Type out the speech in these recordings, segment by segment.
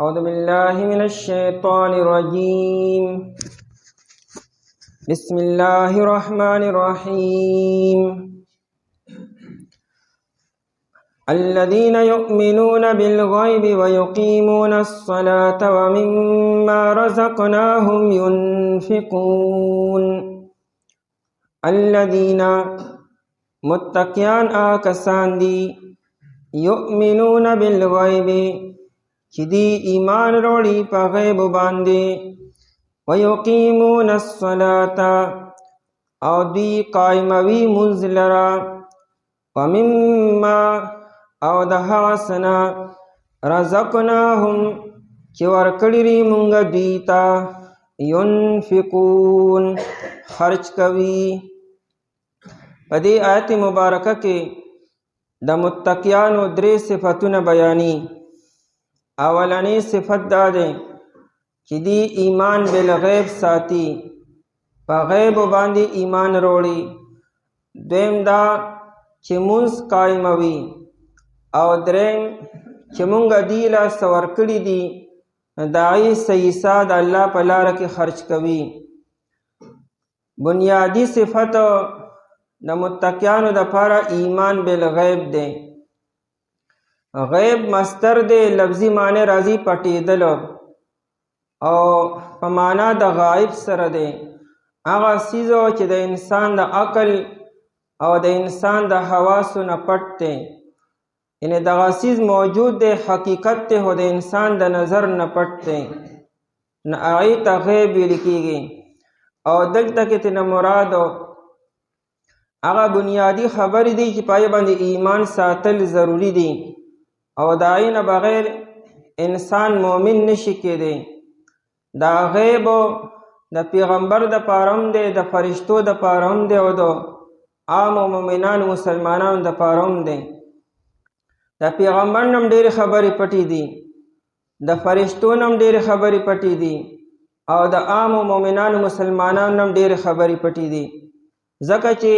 أعوذ بالله من الشيطان الرجيم. بسم الله الرحمن الرحيم. الذين يؤمنون بالغيب ويقيمون الصلاة ومما رزقناهم ينفقون. الذين متقیان آکسان دی یؤمنون بالغیب چې دی ایمان وروړي په غیب باندې، ویقیمون الصلاة او دی قائموي مونځ لرا، ومما او د هغه څه نه رزقناهم چې ورکړي ری مونږ دوی ته ينفقون خرچ کوي. په دې آیت مبارکه کې د متقیانو درې صفتونه بیانې. اولنی صفت دا دی چې دی ایمان بالغیب ساتي، په غیب باندې ایمان وروړي. دویم دا چې مونځ قائموي، او دریم چې مونږ دی له څه ورکړي دي د هغې څه حصه د الله په لاره کې خرچ کوي. بنیادی صفت د متقیانو دپاره ایمان بالغیب دی. غیب مصدر دی، لفظي معنی راځي پټېدل، او په معنا د غایب سره دی. هغه څیز چې د انسان د عقل او د انسان د حواسو نه پټ دی، یعنې دغه څیز موجود دی، حقیقت دی، خو د انسان د نظر نه پټ دی، نه هغې ته غیب ویل کېږي. او دلته کې ترنه مراد هغه بنیادی خبرې دي چې په هغې باندې ایمان ساتل ضروري دي، او د هغې نه بغیر انسان مؤمن نشي کېدی. دا غیب د پیغمبر دپاره هم دی، د فرشتو دپاره هم دی، او د عامو مؤمنانو مسلمانانو دپاره هم دی. د پیغمبر نه هم ډېرې خبرې پټې دي، د فرشتو نه هم ډېرې خبرې پټې دي، او د عامو مؤمنانو مسلمانانو نه هم ډېرې خبرې پټې دي. ځکه چې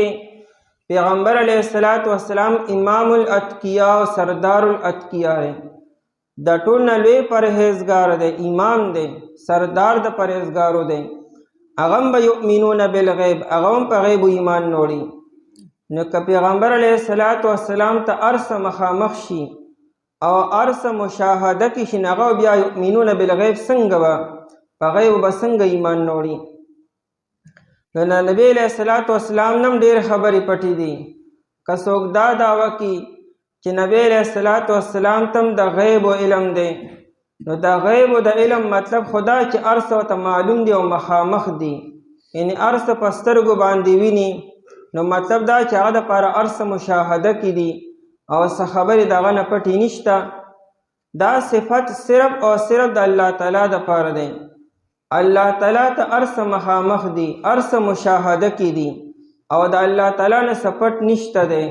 پیغمبر علیه السلام امام الاتقیا او سردار الاتقیا دی، د ټول نه لوی پرهیزګار دی، امام دی، سردار د پرهیزګارو دی. هغه هم به یؤمنون بالغیب، هغه هم په غیبو ایمان نوړي. نو که پیغمبر علیه السلام ته هر څه مخامخ شي او هر څه مشاهده کې شي، نو هغه بیا یؤمنون بالغیب څنګه به په غیبو به څنګه ایمان نوړي؟ نو نبی علیه السلام نه هم ډېرې خبرې پټې دي. که څوک دا دعوه کړي چې نبی علیه السلام ته هم د غیبو علم دی، نو د غیبو د علم مطلب خدا چې هر څه ورته معلوم دي او مخامخ دي، یعنې هر څه په سترګو باندې ویني. نو مطلب دا چې هغه دپاره هر څه مشاهده کې دي او څه خبرې د هغه نه پټې نشته. دا صفت صرف او صرف د الله تعالی دپاره دی. الله تعالی ته هر څه مخامخ دي، هر څه مشاهده کې دي، او د الله تعالی نه څه پټ نشته دی.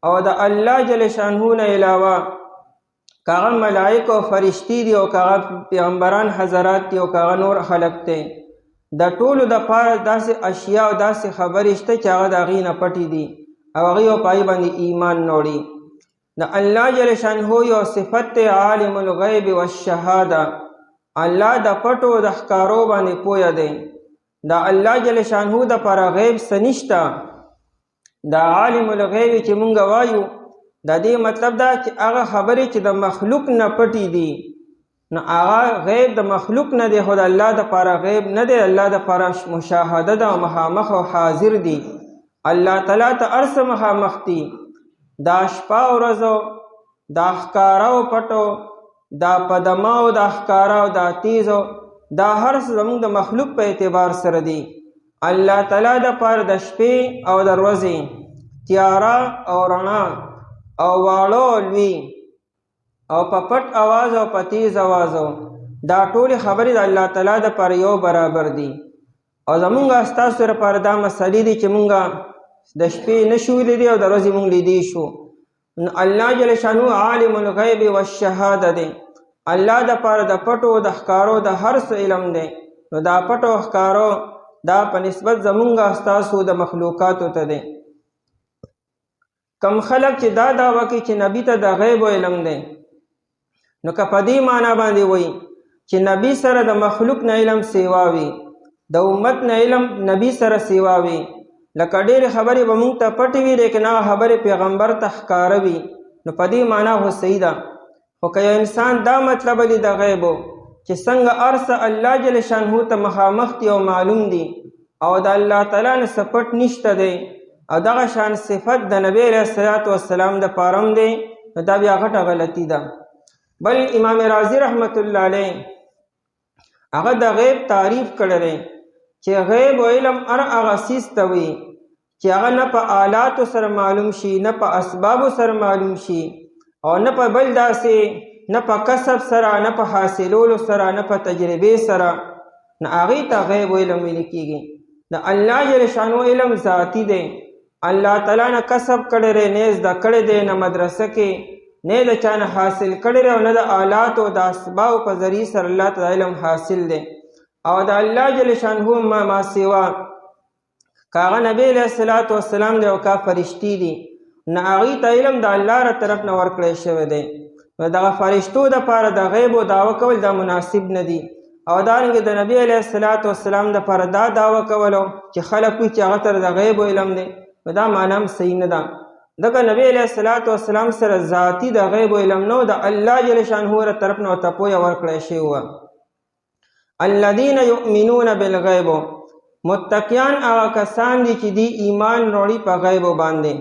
او د الله جل شانهو نه علاوه که هغه ملایکو او فرشتي دي، او که هغه پیغمبران حضرات دي، او که هغه نور خلق دی، د ټولو دپاره داسې اشیا او داسې خبرې شته چې هغه د هغې نه پټې دي، او هغې په هغې باندې ایمان نوړي. د الله جل شانهو یو صفت دی عالم الغیب والشهاده. الله د پټو د ښکارو باندې پوهه دی. د الله جل شانهو دپاره غیب څه نشته. دا عالم الغیب چې مونږ وایو، د دې مطلب دا چې هغه خبرې چې د مخلوق نه پټې دي، نو هغه غیب د مخلوق نه دی، خو د الله دپاره غیب نه دی. الله دپاره مشاهده ده او مخامخ او حاضر دي. الله تعالی ته هر څه مخامخ دي. دا شپه او ورځو، دا ښکاره او پټو، دا پدما او دا ښکاره او دا تیزو، دا هر څه زموږ د مخلوق په اعتبار سره دي. الله تعالی دپاره د شپې او د ورځې تیاره او رڼا او واړه او لوی او په پټ اواز او په تیز اوازو، دا ټولې خبرې د الله تعالی دپاره یو برابر دي. او زمونږ ستاسو لپاره دا مسلې دي چې مونږ د شپې نشو لیدی او د ورځې مونږ لیدی شو. نو الله جل شانو عالم الغیب والشهاده دی. الله دپاره د پټو د ښکارو د هر څه علم دی. نو دا پټو ښکارو دا په نسبت زمونږ ستاسو د مخلوقاتو ته دی. کم خلق چې دا دعوه کوي چې نبی ته د غیب علم دی، نو که په دې معنا باندې وایي چې نبی سره د مخلوق نه علم سیوا وي، د امت نه علم نبی سره سیوا وي، لکه ډېرې خبرې به موږ ته پټې وي لیکن هغه خبرې پیغمبر ته ښکاره وي، نو په دې معنا خو صحیح ده. خو که یو انسان دا مطلب لري د غیبو چې څنګه هر څه الله جل شانهو ته مخامخ دي او معلوم دي او د الله تعالی نه څه پټ نشته دی او دغه شان صفت د نبی علیه الصلاۃ والسلام د پاره هم دی، نو دا بیا غټه غلطي ده. بل امام رازی رحمت الله علیه هغه د غیب تعریف کړی دی چې غیب او علم هر هغه څیز ته وایي چې هغه نه په آلاتو سره معلوم شي، نه په اسبابو سره معلوم شي او نه په بل داسې، نه په کسب سره، نه په حاصلولو سره، نه په تجربې سره، نه هغې ته غیب علم ویل کېږي. د الله جل شانو علم ذاتی دی، الله تعالی نه کسب کړی دی، نه زده کړی دی، نه مدرسه کې، نه د چا نه حاصل کړی دی او نه د آلاتو د اسبابو په ذریعې سره الله ته علم حاصل دی. او د الله جل شانهو ما سوا که هغه نبی علیه الصلاۃ والسلام دی او که فرشتي دي، نه هغې ته علم د الله را طرف نه ورکړی شوی دی. نو دغه فرشتو دپاره د غیبو دعوه کول دا مناسب نه دي، او دارنګې د نبی علیه الصلاۃ والسلام دپاره دا دعوه کولو چې خلک وایي چې هغه ته د غیبو علم دی، نو دا معنا هم صحیح نه ده. ځکه نبی علیه الصلاۃ والسلام سره ذاتي د غیبو علم نه و، د الله جل شانهو له طرف نه ورته پوهه ورکړی شوې وه. الذین یؤمنون بالغیب، متقیان هغه کسان دي چې دی ایمان وروړي په غیبو باندې،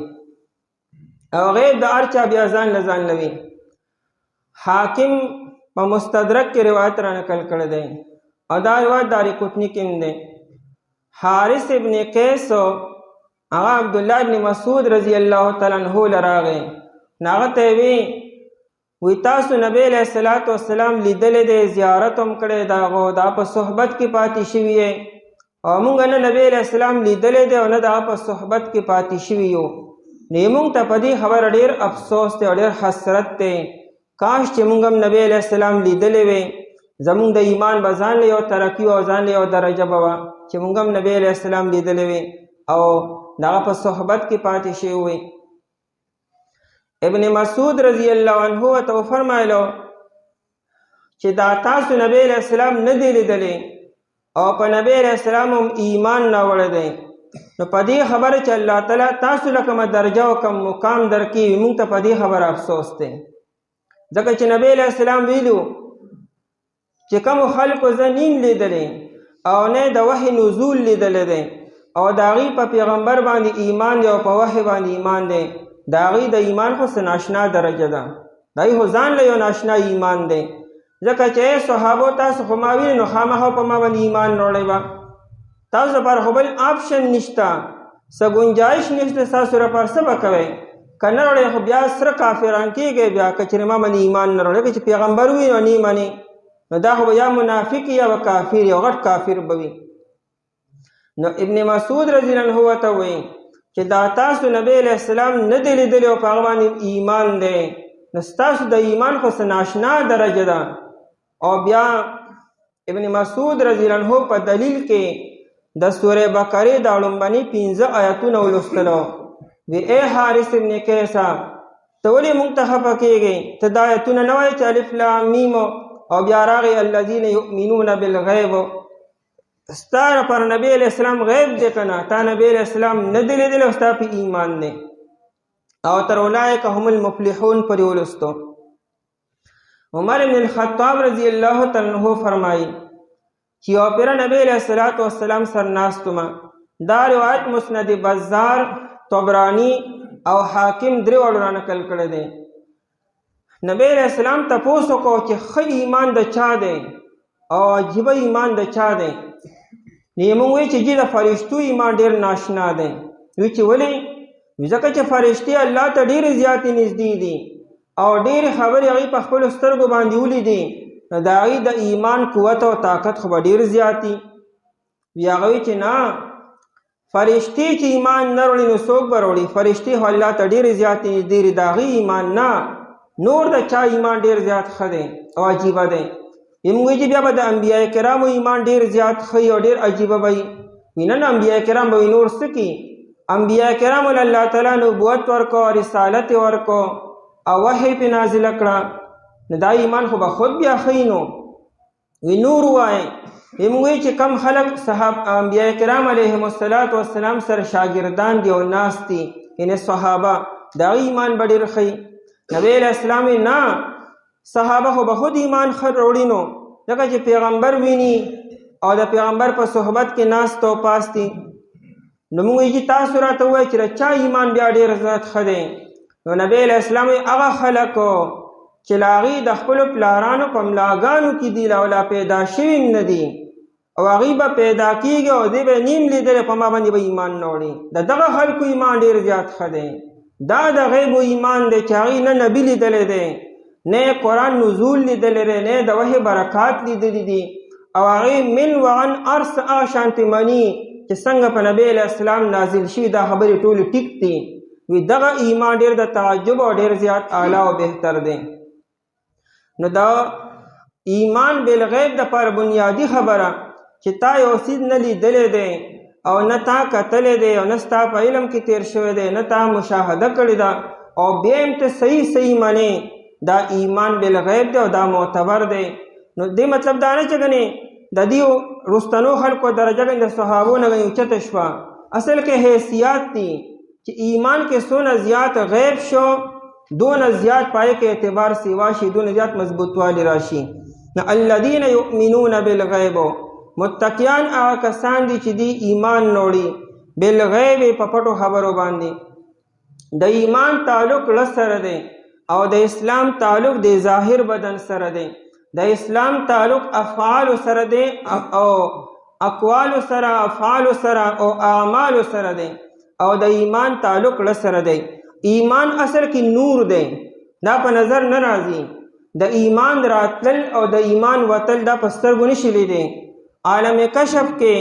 او غیب د هر چا بیا ځان له ځان لوي. حاکم په مستدرک کې روایت را نقل کړی دی او دا روایت دارقطني کې هم دی. حارث ابن قیس هغه عبدالله ابن مسعود رضی الله تعالی عنہ له راغی، نو هغه ته وی تاسو نبی علیہ الصلوۃ والسلام لیدلی دی، زیارت هم کړی د هغو، دا په صحبت کې پاتې شوي یې، او موږ نه نبی علیہ السلام لیدلی دی او نه د هغه په صحبت کې پاتې شوي یو. نو موږ ته په دې خبره ډېر افسوس دی او ډېر حسرت دی، کاش چې موږ هم نبی علیہ السلام لیدلی وی، زموږ د ایمان به ځان له یو ترقي او ځان له یو درجه به وه چې موږ هم نبی علیہ السلام لیدلی وی او د هغه په صحبت کې پاتې شوي وی. ابن مسعود رضی الله عنه ورته وفرمایلو چې دا تاسو نبی علیہ السلام نه دی لیدلی او په نبی علیہ السلام هم ایمان راوړی دی، نو په دې خبره چې الله تعالی تاسو له کومه درجه او کوم مقام درکړي، موږ ته په دې خبره افسوس دی. ځکه چې نبی علیہ السلام ویلو چې کومو خلکو زه نیم لیدلی او نه د وحی نزول لیدلی دی او د هغې په پیغمبر باندې ایمان دی او په وحی باندې ایمان دی، د هغې د ایمان خو څه ناشنا درجه ده، د هغې خو ځان له یو ناشنا ایمان دی. ځکه چې صحابو تاسو خو ما ویلي نو خامخا په ما باندې ایمان راوړی به، تاسو لپاره خو بل آپشن نشته، څه گنجایش نشته، ستاسو لپاره څه به کوئ؟ که نه راوړی خو بیا سره کافران کېږئ، بیا که چېرې ما باندې ایمان نه راوړی، که چې پیغمبر وي نو نه منې، نو دا خو به یا منافق یا به کافر یا غټ کافر به وي. نو ابن مسعود رضی الله عنه ورته وایي چې دا تاسو نبی علیہ السلام نه دی لیدلی او په هغه باندې ایمان دی، نو ستاسو د ایمان خو څه ناشنا درجه ده. او بیا ابن مسعود رضی الله عنه په دلیل کې د سورې بقرې د لومړني 15 آیتونه ولوستلو، وی ای حارث ابن قیسه ته ولې موږ ته خفه کېږې؟ ته دا آیتونه نه وایې چې الف لام میم او بیا راغی الذین یؤمنون بالغیب، ستا پر نبی علیہ السلام غیب دی که نه؟ تا نبی علیہ السلام نه دی لیدلی او ستا په ایمان دی. او تر اولئک هم المفلحون پورې ولوستو. عمر بن الخطاب رضی الله تعالی عنہ فرمایي چې یو پیره نبی علیہ الصلوۃ والسلام سره ناستومه. دا روایت مسند بزار، طبرانی او حاکم درې واړو را نقل کړی دی. نبی علیہ السلام تپوس وکړو چې ښه ایمان د چا دی او عجیبه ایمان د چا دی؟ نو موږ وایو چې د فرشتو ایمان ډېر ناشنا دی. وایي چې ولې؟ ځکه چې فرشتې الله ته ډېرې زیاتې نږدې دي او ډېرې خبرې هغوی په خپلو سترګو باندې ولیدي، نو د هغوی د ایمان قوت او طاقت خو به ډېر زیات دي. وي هغه وایي چې نه، فرشتې چې ایمان نه وروړي نو څوک به وروړي؟ فرشتې خو الله ته ډېرې زیاتې نږدې دي، د هغوی ایمان نه، نور د چا ایمان ډېر زیات ښه دی او عجیبه دی. موږ وایو چې بیا به د انبیاء کرامو ایمان ډېر زیات ښه او ډېر عجیبه به وي. وي نه، انبیاء کرام به نور څه کړي؟ انبیاء کرامو له الله تعالی نبوت ورکړو، رسالت یې ورکړو او وحی پې نازله کړه، نو دا ایمان خو به خود بیا ښیي نو وی نور ووایئ موږ چې کم خلک انبیاء کرام علیهم السلام سره شاګردان دي او ناست دي یعنې صحابه د هغوی ایمان به ډېر ښیي. نبی علیه السلام وی نه صحابه خو به خود ایمان ښه راوړي نو ځکه چې پیغمبر ویني او د پیغمبر په صحبت کې ناست او پاست دي. نو موږ وایي چې تاسو راته ووایئ چې د چا ایمان بیا ډېر زیات ښه دی. نو نبی علیه السلام وی هغه خلکو چې له هغوی د خپلو پلارانو په ملاګانو کې دي لا پیدا شوي نه دي او هغوی به پیدا کېږي او دوی به نیم لیدلی په ما باندې به ایمان نه وړي. د دغه خلکو ایمان ډېر زیات ښه دی. دا د غیبو ایمان دی چې هغوی نه نبي لیدلی دی نه قرآن نزول لیدلی دی نه د وحی برکات لیدلی دي او هغوی من وعن هر څه هغه شانتې مني چې څنګه په نبی علیه السلام نازل شوي دا خبرې ټولې ټیک دي. وی دغه ایمان ډېر د تعجب او ډېر زیات اعلی او بهتر دی. نو دا ایمان بالغیب د پر بنیادی خبره چې تا یو څیز نه لیدلی دی او نه تا کتلی دی او نه ستا په علم کې تیر شوی دی نه تا مشاهده کړې ده او بیا هم ته صحیح منې دا ایمان بالغیب دی او دا معتبر دی. نو دې مطلب دا نه چې ګنې د دې رستنو خلکو درجه ګنې د صحابو نه ګنې اوچته شوه. اصل کې حیثیات دي چې ایمان کې څونه زیات غیب شو دونه زیات پای کې اعتبار سیوا شي دونه زیات مضبوطوالی راشي. الذین یؤمنون بالغیب متقیان هغه کسان دي چې دی ایمان نوړي بالغیب په پټو خبرو باندې. د ایمان تعلق له سره دی او د اسلام تعلق د ظاهر بدن سره دی. د اسلام تعلق افعال سره دی او اقوال سره افعال سره او اعمال سره دی او د ایمان تعلق له سره دی. ایمان اصل کې نور دی دا په نظر نه راځي. د ایمان راتل او د ایمان وتل دا په سترګو نشي لیدی. عالم کشف کې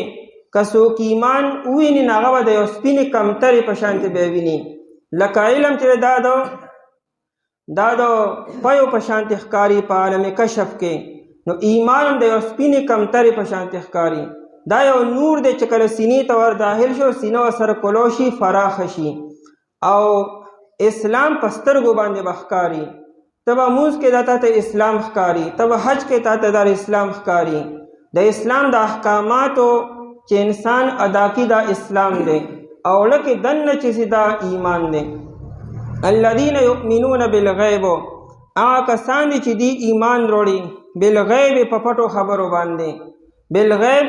که څوک ایمان وویني نو هغه به د یو سپینې کمترې په شانتې به ویني لکه علم چې دا د پیو په شانتې ښکاري په عالم کشف کې. نو ایمان هم د یو سپینې کمترې په شانتې ښکاري. دا یو نور دی چې کله سینې ته ور داخل شو سینه ورسره کلو شي فراخه شي او اسلام په سترګو باندې به ښکاري. ته به لمونځ کې دا تا ته اسلام ښکاري ته به حج کې تا ته دا اسلام ښکاري. د اسلام د احکاماتو چې انسان ادا کی دا اسلام دی او لکه دنه چې دا ایمان دی. الذین یؤمنون بالغیب هغه کسان دي چې دی ایمان وروړي بالغیب په پټو خبرو باندې. بالغیب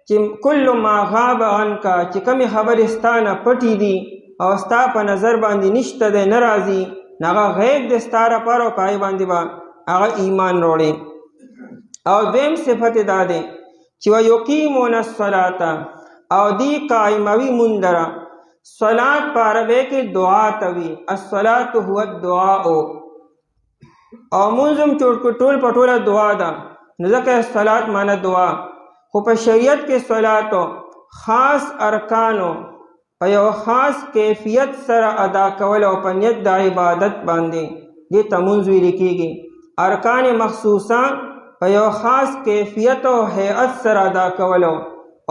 چې کل ما غاب عنک چې کومې خبرې ستا نه پټې دي او ستا په نظر باندې نشته دی نه راځي هغه غیب دی ستا لپاره او په هغې باندې به هغه ایمان وروړي. او دویم صفت دا دی چې ویقیمون الصلاة او دی قائموي مونځ لره. صلات په عربی کې دعا ته وي. الصلاة هو الدعاء او مونځ هم ټول په ټوله دعا ده نو ځکه صلات معنی دعا. خو په شریعت کې صلاتو خاص ارکانو په یو خاص کیفیت سره ادا کول او په نیت د عبادت باندې دې ته مونځ ویل کېږي. ارکان مخصوصه په یو خاص کیفیت او هیئت سره ادا کولو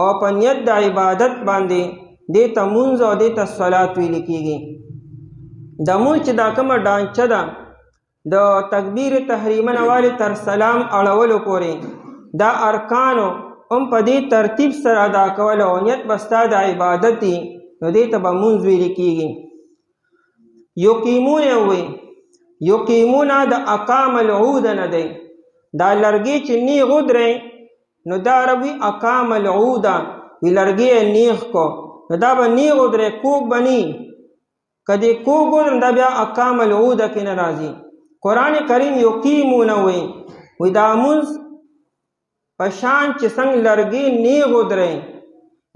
او په نیت د عبادت باندې دې ته مونځ او دې ته صلات ویل کېږي. د مونځ چې دا کومه ډانچه ده د تکبیر تحریمه نه والې تر سلام اړولو پورې دا ارکانو هم په دې ترتیب سره ادا کول او نیت به ستا د عبادت دي نو دې ته به مونځ ویل کېږي. یقیمون وی یقیمون د اقام العود نه دی. دا لرګي چې نیغ ودرې نو دا عربي اقام العود وی لرګي نیغ کو نو دا به نیغ ودرې کوږ به نی که دې کوږ ودرې دا بیا اقام العود کې نه راځي. قرآن کریم یقیمون وی دا مونځ په شان چې څنګه لرګي نیغ ودرې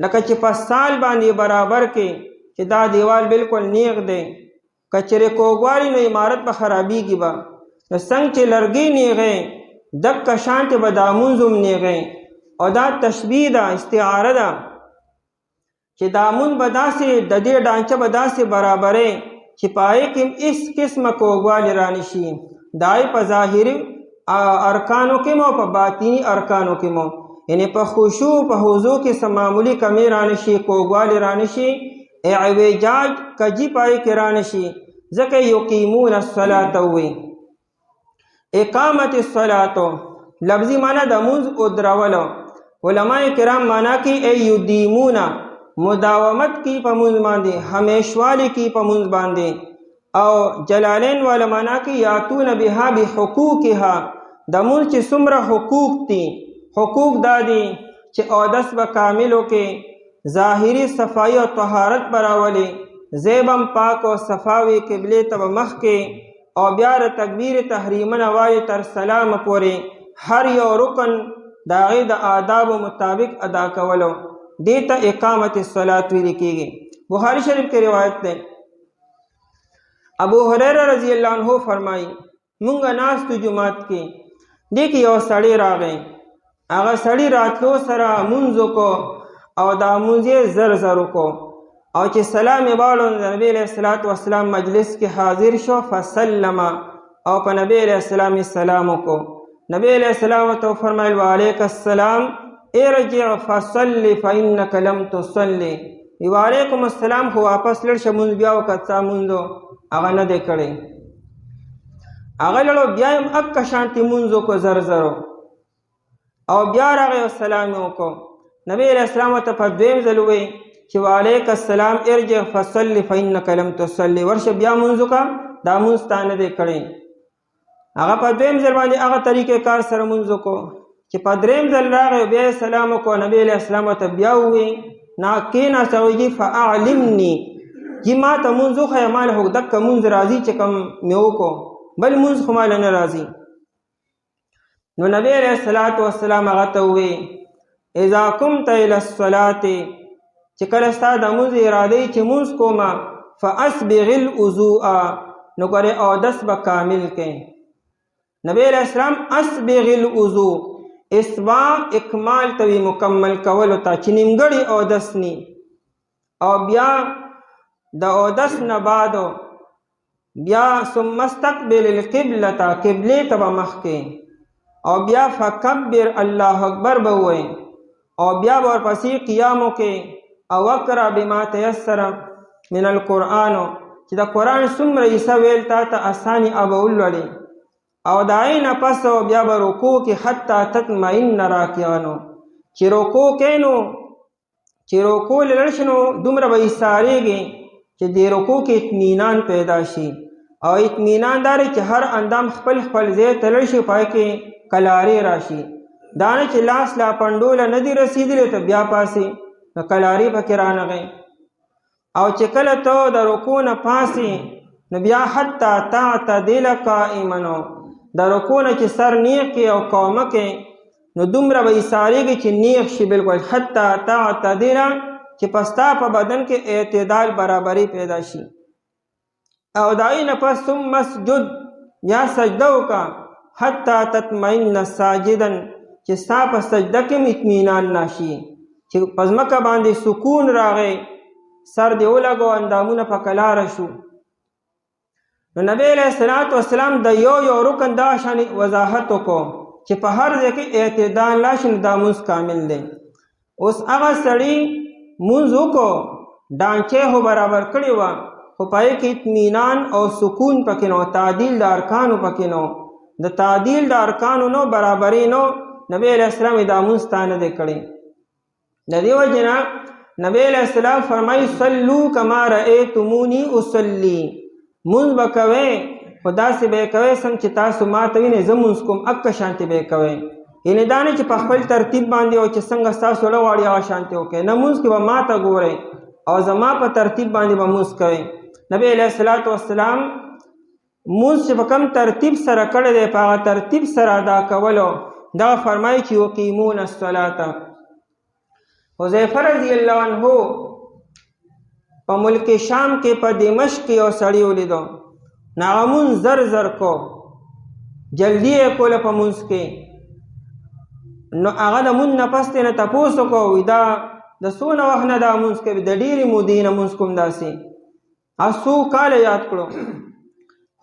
لکه چې په سال باندې برابر کې چې دا دیوال بالکل نیغ دی که چېرې کوږوالی نو عمارت به خرابېږي به نو څنګه چې لرګي نیغې دکه شانتې به دا مونځ هم نیغې او دا تشبیه ده استعاره ده چې دا مونځ به داسې د دې ډانچه به داسې برابرې چې په هغې کې هېڅ قسمه کوږوالی رانشي. دا یې په ظاهري ارکانو کې مو په باطني ارکانو کې مو یعنی په خشوع په حضور کې څه معمولي کمی رانشي کوږوالی رانشي اعوجاج کجي په هغې کې رانشي ځکه یقیمون الصلاة وی. اقامت الصلاة لفظی معنی د مونځ ادرولو. علماء کرام معنی کی ای یدیمونا مداومت کی په مونځ باندې، همیشوالی کی په مونځ باندې. او جلالین والا معنی کی یاتون بها بحقوقها د مونځ چې څومره حقوق دي، حقوق دا دي چې اودس به کاملو کې، ظاهری صفائی او طهارت براولي، زیبم پاک او صفاوي، قبله ته مخ کې، او بیا د تکبیر تحریمه وایي تر سلام پورې هر یو رکن د هغې د آدابو مطابق ادا کولو. دې ته اقامت الصلاة ویل کېږي. بخاري شریف کې روایت دی، ابو هریره رضی الله عنه فرمایي مونږ ناستو جماعت کې، دې کې یو سړی راغی. هغه سړی راتلو سره مونځ وکړو او دا مونځ یې زر زر وکړو، او چې سلام یې واړو د نبی علیه الصلاة والسلام مجلس کې حاضر شو، فسلم او په نبی علیه السلام یې سلام وکړو. نبی علیہ السلام ته فرمایل وعلیک السلام ارجع فصلی فإنک لم تصلی. وعلیکم السلام خو واپس لړ شه مونځ بیا وکړه، څه مونځ هغه نه دی کړی. هغه لړو بیا یې اکه شانتې مونځ وکړو زر زرو، او بیا راغی او سلام یې وکړو. نبی علیہ السلام ته په دویم ځل ووایي چې وعلیک السلام ارجع فصلی فإنک لم تصلی، ورشه بیا مونځ وکړه، دا مونځ تا نه دی کړی. هغه په دویم ځل باندې هغه طریقې کار سره مونځ وکړو چې په دریم ځل راغی بیا یې سلام وکړو. نبی علیه السلام ته بیا ووایي نه کېناسته، وایي فاعلمني جي ما ته مونځ وښیه، ما له خو دقه مونځ راځي چې کوم مې وکړو، بل مونځ خو ما له نه راځي. نو نبی علیه الصلاة والسلام هغه ته ووایي اذا قمت الى الصلاة چې کله ستا د مونځ اراده چې مونځ کومه، فاسبغ الوضوء نو ګورې اودس به کامل کړې. نبی علیہ السلام اسبغ الوضوء، اسباغ اکمال توی مکمل کولو تا چې نیمګړی اودس نی. او بیا د اودس نه بعدو بیا ثم استقبل القبلة قبله ته به مخ کې، او بیا فکبر الله اکبر به ووایي، او بیا به ورپسې قیامو کې او اقرأ بما تیسر من القرآن چې د قرآن څومره حصه ویل تا ته اساني به ولولې، او د هغې نه پس بیا به رکوع کې حتی تطمئن راکعانو، چې رکوع کې نو چې رکوع لړ شي نو دومره به ایسارېږي چې د رکوع کې اطمینان پیدا شي. او اطمینان دا دی چې هر اندام خپل خپل ځای ته لړ شي، پای کې کلارې راشي. دا نه چې لاس لا پنډوله نه دي رسېدلی ته بیا پاسې نو کلارې پکې رانغی. او چې کله ته د رکوع نه پاسې نو بیا حتی تعتدل قائما، د رکوع نه چې سر نیغ کې او قومه کې نو دومره به ایسارېږي چې نیغ شي بالکل، حتی تعتدل چې په ستا په بدن کې اعتدال برابري پیدا شي. او د هغې نه پس ثم اسجد یا سجده وکړه حتی تطمئن ساجدا چې ستا په سجده کې م اطمینان ناشي، چې په ځمکه باندې سکون راغی، سر دې ولګو، اندامونه په کلاره شو. نو نبی علیہ الصلوۃ والسلام د یو یو رکن دا شان وضاحت وکړو چې په هر ځای کې اعتدال راشي نو دا مونځ کامل دی. اوس هغه سړي مونځ وکړو، ډانچې خو برابر کړې وه، خو په هغې کې اطمینان او سکون پکې نو، تعدیل د ارکانو پکې نو. د تعدیل د ارکانو نو، برابري نو، نبی علیہ السلام دا مونځ تا نه دی کړی. د دې وجې نه نبی علیہ السلام فرمایي صلو کما رأیتمونی اصلی، مونځ به کوئ خو داسې به یې کوئ څنګه چې تاسو ما ته وینئ زه مونځ کوم اکه شانتې به یې کوئ. یعنې دا نه چې په خپل ترتیب باندې او چې څنګه ستاسو زړه غواړي هغه شانتې وکړئ، نه مونځ کې به ما ته ګورئ او زما په ترتیب باندې به مونځ کوئ. نبی علیہ الصلوۃ والسلام مونځ چې په کوم ترتیب سره کړی دی په هغه ترتیب سره ادا کولو دغه فرمایي چې یقیمون الصلاة. حذیفه رضی الله عنه په ملک شام کې په دمشق کې یو سړی ولیدو، نو هغه مونځ زر زر کو، جلدي یې کوله په مونځ کې. نو هغه د مونځ نه پس نه تپوس وکړو، وایي دا د څونه وخت نه دا مونځ کوي؟ د ډېرې مودې نه مونځ کوم داسې. څو کاله یاد کړو.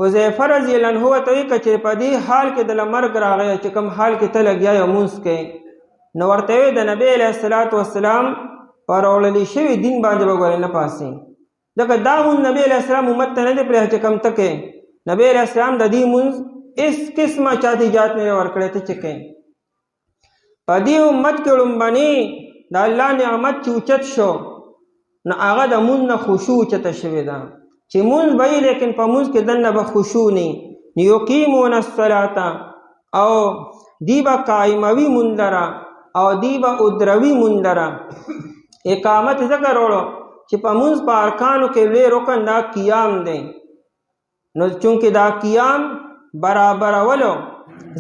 حذیفه رضی الله عنه ورته وایي که چېرې په دې حال کې دله مرګ راغی چې کوم حال کې ته لګیا یې مونځ کوې، نو ورته وایي د نبی علیه الصلاة والسلام په راوړلي شوي دین باندې به ګورې نه پاسې، ځکه دا مونځ نبی علیه السلام امت ته نه دی پرېښی چې کوم ته کوې. نبی علیه السلام د دې مونځ اس قسمه چاته اجازت نه ورکړی ته چې کوې. په دې امت کې لومبني د الله نعمت چې اوچت شو نو هغه د مونځ نه خشوع اوچته شوې ده چې مونځ به یې لیکن په مونځ کې دننه به خشوع نه یقیمون الصلاة او دی به قایموي مونځ لره او دی به ادروي مونځ لره. اقامت ذکر وړو چې په مونځ په ارکانو کې لوی رکن دا قیام دی نو چونکې دا قیام برابرولو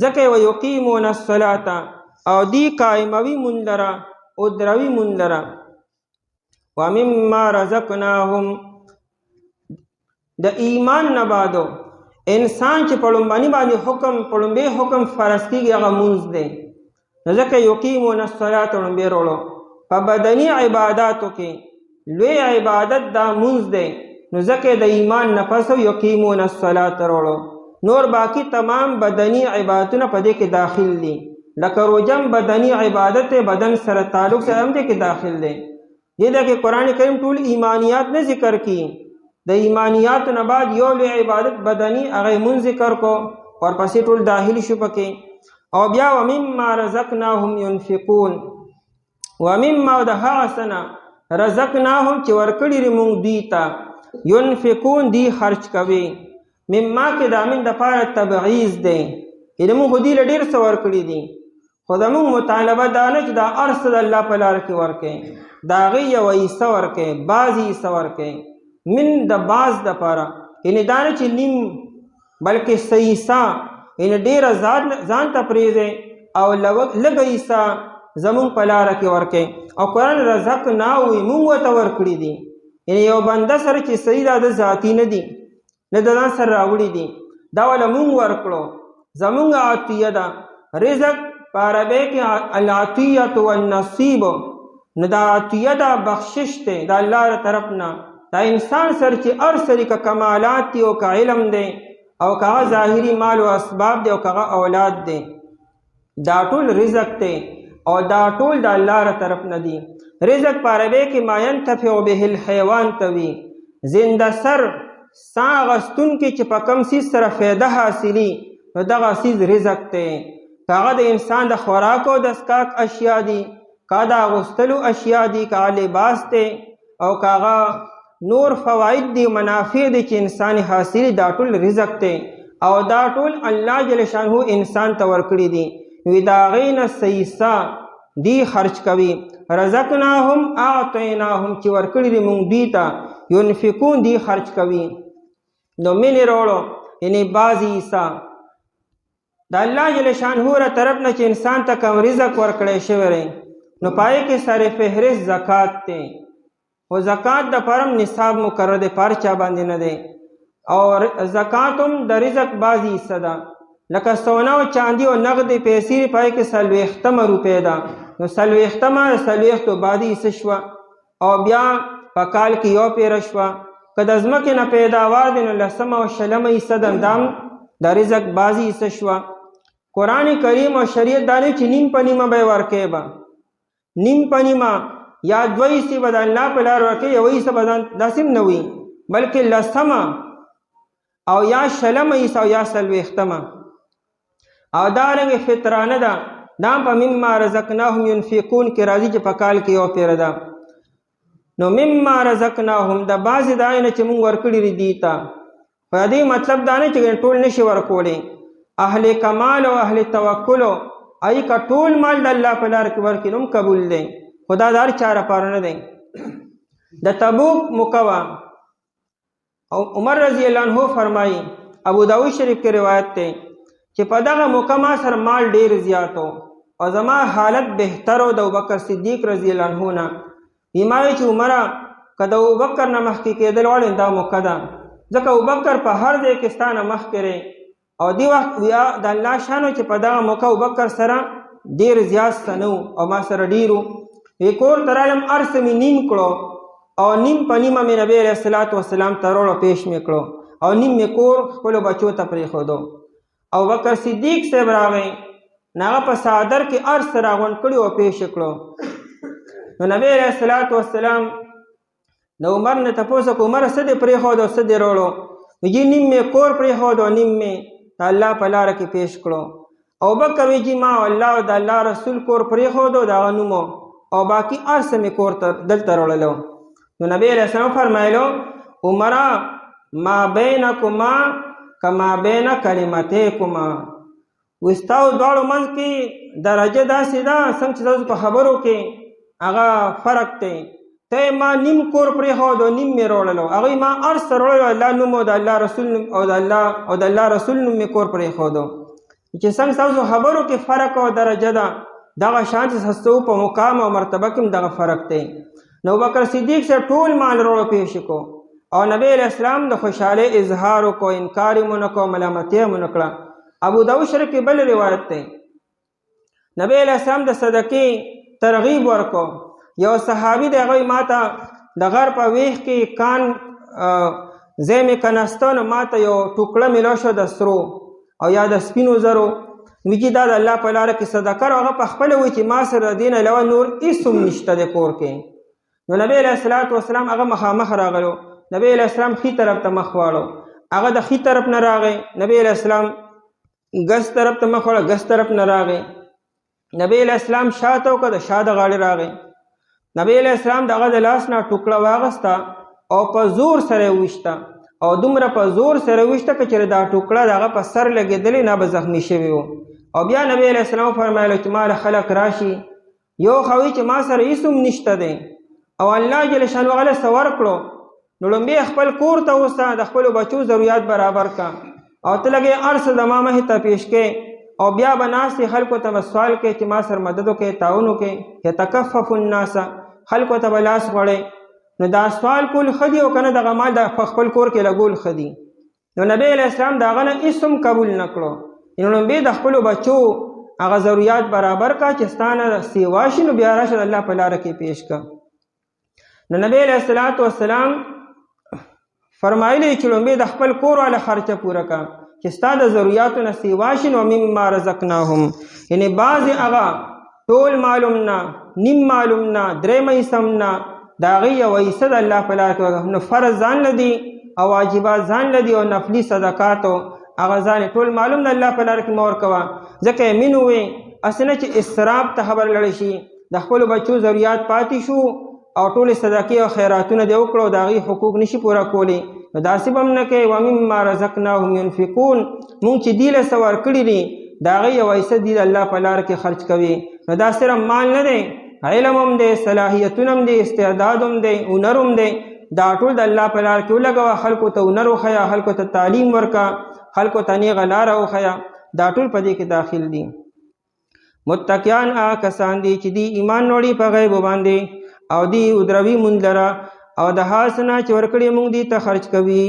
ځکه و یقیمون الصلاة او دی قایموي مونځ لره ادروي مونځ لره. ومما رزقناهم د ایمان نه بعدو انسان چې په لومبني باندې په لومبی حکم فرض کېږي هغه مونځ دی نو ځکه یقیمون الصلاة لومبی وروړو. په بدني عباداتو کې لوی عبادت دا مونځ دی نو ځکه د ایمان نه پس یقیمون الصلاة وروړو. نور باقی تمام بدني عبادتونه په دې کې داخل دي لکه روجم بدني عبادت بدن سره تعلق سره هم دې کې داخل دی. دې ده کې قرآن کریم ټول ایمانیات نه ذکر کی د ایمانیات نه بعد یو لوی عبادت بدني هغه مونځ ذکر کو ورپسې ټول داخل شو پکې. او بیا ومما رزقناهم ينفقون ومما د هغه څه نه رزقناهم چې ورکړي لري مونږ دوی ته ينفقون دی خرچ کوي. مما کې د امین دپاره تبعیض دی یعنې مونږ خو دوی له ډېر څه ورکړي دي خو زمونږ مطالبه دا نه چې دا هر څه د الله په لاره کې ورکوي د هغې یوه حصه ورکوي بعض حصه ورکوي من د بعض دپاره یعنې دا نه چې نیم بلکې صحیح حصه یعنې ډېره ځان ته پرېږدئ او لږه حصه زمونږ په لاره کې ورکوي. او قرآن رزقنا وایي مونږ ورته ورکړي دي یعنې یو بنده سره چې صحیح دا د ذاتي نه دي نه د ځان سره راوړي دي دا وله مونږ ورکړو زمونږ عطیه ده. رزق په عربۍ کې العطیة والنصیب نو دا عطیه دا بخشش دی د الله له طرف نه. دا انسان سره چې هر څه که کمالات دي او که علم دی او که هغه ظاهري مال او اسباب دی او که هغه اولاد دی دا ټول رزق دی او دا ټول د الله له طرف نه دي. رزق په عربۍ کې ما ینتفع به الحیوان ته وي زنده سر ساه اخیستونکي چې په کوم څیز سره فایده حاصلي نو دغه څیز رزق دی. که هغه د انسان د خوراک او د څښاک اشیا دي که د اغوستلو اشیا دي که هغه لباس دی او که هغه نور فواید دی منافع دی چې انسان حاصلي دا ټول رزق دی او دا ټول الله جل شانه انسان ته ورکړي دي. وی د هغې نه صحیح حصه دی خرچ کوي. رزقناهم اعطیناهم چې ورکړي دي مونږ دوی ته ينفقون دی خرچ کوي. نو منې راوړو یعنې بعضې حصه د الله جل شانه له طرف نه چې انسان ته کوم رزق ورکړی شوی دی نو په هغې کې سر فهرست زکات دی او زکات دپاره هم نصاب مقرر دی په هر چا باندې نه دی. او زکات هم د رزق بعضې حصه ده لکه سونه او چاندي او نغدې پیسې په هغې کې 40 روپۍ ده نو 40 د 40 بعدې حصه شوه او بیا په کال کې یو پیره شوه. که د ځمکې نه پیداوار دی نو 10 او 20 حصه د دام د رزق بعضې حصه شوه. قرآن کریم او شریعت دا نه چې نیم په نیمه به یې ورکوې به نیم په نیمه یا 2 حصې به د الله په لار ورکوې یوه حصه به داسې نه وي بلکې 10 او یا 20 حصه او یا 40 او دارنګې فطرانه ده دا په مما رزقناهم ينفقون کې راځي چې په کال کې یو پیره ده. نو مما رزقناهم د بعضې د هغې نه چې مونږ ورکړي دي دې ته په دې مطلب دا نه چې ټول نشي ورکولی. اهل کمال او اهل توکل ای که ټول مال د الله په لار کې ورکړي نو قبول دی خو دا د هر چا لپاره نه دی. د تبوک موقع وه او عمر رضی الله عنه فرمایي ابو داود شریف کې روایت دی چې په دغه موقع ما سره مال ډېر زیات و او زما حالت بهتر و د ابوبکر صدیق رضی الله عنه نه. وی ما وی چې عمره که د ابوبکر نه مخکې کېدل غواړې دا موقع ده ځکه ابوبکر په هر ځای کې ستا نه مخکې دی او دې وخت بیا د الله شانو چې په دغه موقع ابوبکر سره ډېر زیات څه نه او ما سره ډېر و. وی کور ته رالم هر څه مې نیم کړو او نیم په نیمه مې نبي علیه الصلاة وسلام ته راوړو پیش مې کړو او نیم مې کور خپلو بچو ته پرېښودو. ابوبکر صدیق صاحب راغی هغه په څادر کې هر څه راغونډ کړي او پیش یې کړو. نو نبی علیه الصلاة وسلام د عمر نه تپوس وکړو عمره څه دې پرېښود او څه دې راوړو؟ وایي نیم مې کور پرېښود او نیم مې د الله په لاره کې پیش کړو. ابوبکر وی چې ما الله او د الله رسول کور پرېښودو د هغه نوم او باقي هر څه مې کور دلته راوړلو. نو نبی علیه السلام فرمایلو عمره ما بینکما کما بین کلمتیکما، وستاو دواړو منځ کې درجه داسې ده څنګه چې تاسو په خبرو کې هغه فرق دی. ته ما نیم کور پرېښود او نیم مې راوړلو، هغوی ما هر څه راوړلو، الله نوم او د الله رسول نوم او د الله رسول نوم مې کور پرېښودو. چې څنګه تاسو خبرو کې فرق او درجه ده دغه شان چې ستاسو په مقام او مرتبه کې هم دغه فرق دی. نو ابوبکر صدیق صاحب ټول مال راوړو پیش کو او نبی علیہ السلام د خوشحالۍ اظهار وکړو، انکار یې مونه کړو، ملامتي یې مونه کړه. ابو داود شریف کې بل روایت دی، نبی علیہ السلام د صدقې ترغیب ورکړو. یو صحابي دی هغوی ما ته د غر په ویښ کې کان ځای مې کنسته، نو ما ته یو ټوکړه میلاو شو د سرو او یا د سپینو زرو، وی چې دا د الله په لاره کې صدقه او هغه پخپله وایي چې ما سره د دې نه علاوه نور هېڅ هم نشته د کور کې. نو نبی علیه الصلاة والسلام هغه مخامخ راغلو، نبی علیه السلام ښي طرف ته مخ واړو، هغه د ښي طرف نه راغی. نبی علیه السلام ګس طرف ته مخ واړو، ګس طرف نه راغی. نبی علیه السلام شاته وکړه، د شا د غاړې راغی. نبی علیه السلام د هغه د لاس نه ټوکړه واغسته او په زور سره یې وویشته او دومره په زور سره ویشته که چېرې دا ټوکړه د هغه په سر لګېدلې نه به زخمي شوي وو. او بیا نبی علیه السلام فرمایلو چې ما له خلک راشي یو خو وایي چې ما سره هېڅ هم نشته دی او الله جل شانو هغه له څه ورکړو، نو لومبې خپل کور ته اوسه، د خپلو بچو ضرورت برابر کا او ته لګې هر څه زما مخې ته پیش کې او بیا به ناستې خلکو ته به سوال کوې چې ما سره مدد وکړې، تعاون وکړې. یتکفف الناس، خلکو ته به لاس غوړې. نو دا سوال کول ښه دي او که نه دغه مال په خپل کور کې لګول ښه دي. نو نبی علیه السلام د هغه نه هېڅ هم قبول نه کړو. نو لومبې د خپلو بچو هغه ضرورت برابر کا چې ستا نه سیوا شي، نو بیا راشه د الله په لاره کې پیش کا. نو نبی علیه الصلاة والسلام فرمایلی چې لومبې د خپل کور والا خرچه پوره کا چې ستا د ضرورتو نه سیوا شي. نو مما رزقناهم، یعنې بعضې هغه ټول معلوم نه، نیم معلوم نه، درېیمه حصه نه، د هغې یوه حصه د الله په لاره کې وکړه. نو فرض ځان له دي او واجبات ځان له دي او نفلي صدقاتو هغه ځان ټول معلوم د الله په لاره کې مه ورکوه. ځکه یې مین ووې هسې نه چې اسراف ته خبر لړی شي، د خپلو بچو ضرورت پاتې شو او ټولې صدقې او خیراتونه دې وکړو د هغې حقوق نشي پوره کولی. نو داسې به هم نه کوې. ومما رزقناهم ينفقون، مونږ چې دې له څه ورکړي دي د هغې یوه حصه دې د الله په لاره کې خرچ کوي. نو دا صرف مال نه دی، علم هم دی، صلاحیتونه هم دی، استعداد هم دی، هنر هم دی. دا ټول د الله په لاره کې ولګوه. خلکو ته هنر وښیه، خلکو ته تعلیم ورکه، خلکو ته نیغه لاره وښیه. دا ټول په دې کې داخل دي. متقیان هغه کسان دي چې دی ایمان وړي په غیبو باندې او دی ودروي مونږ لره او د هر څه نه چې ورکړي مونږ دې ته خرچ کوي.